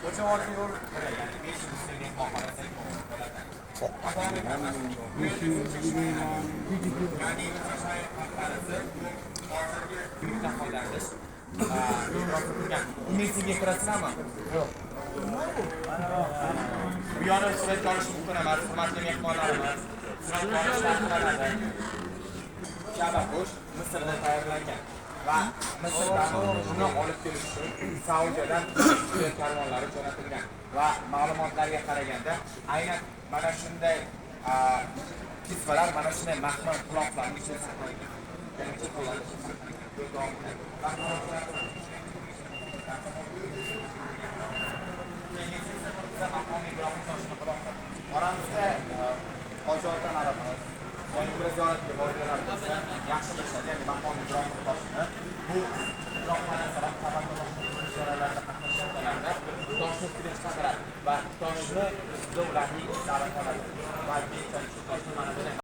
o'sha oddiy yo'l ya'ni 500 so'm mehmonxonasi yurtdan foydalanish umidsiga kirasizlarmi? Yo'q. Bu yana suratga olish mumkin emas, hurmatli mehmonlarimiz. Suratga olishlar qilinadi. Shabago'sh Misrda tayyorlangan va Misrdan uni olib kelish uchun Saudiyadan karvonlari jo'natilgan va ma'lumotlarga qaraganda aynan mana shunday kisvalar mana shunday maxmal quloqlarni ko'rsatmaydi. Oramizda hojiyotan arabamiz, Yangi ziyoratga borganlar bo'lsa, yaxshi bilishadi, ya'ni maqomiy Ibrohim toshini bu Ibrohim alayhissalom ziyoratlarda qatnashganlarda toshni chiqaradi va toshni ularning ishlari qoladi. Va shu toshni mana bunday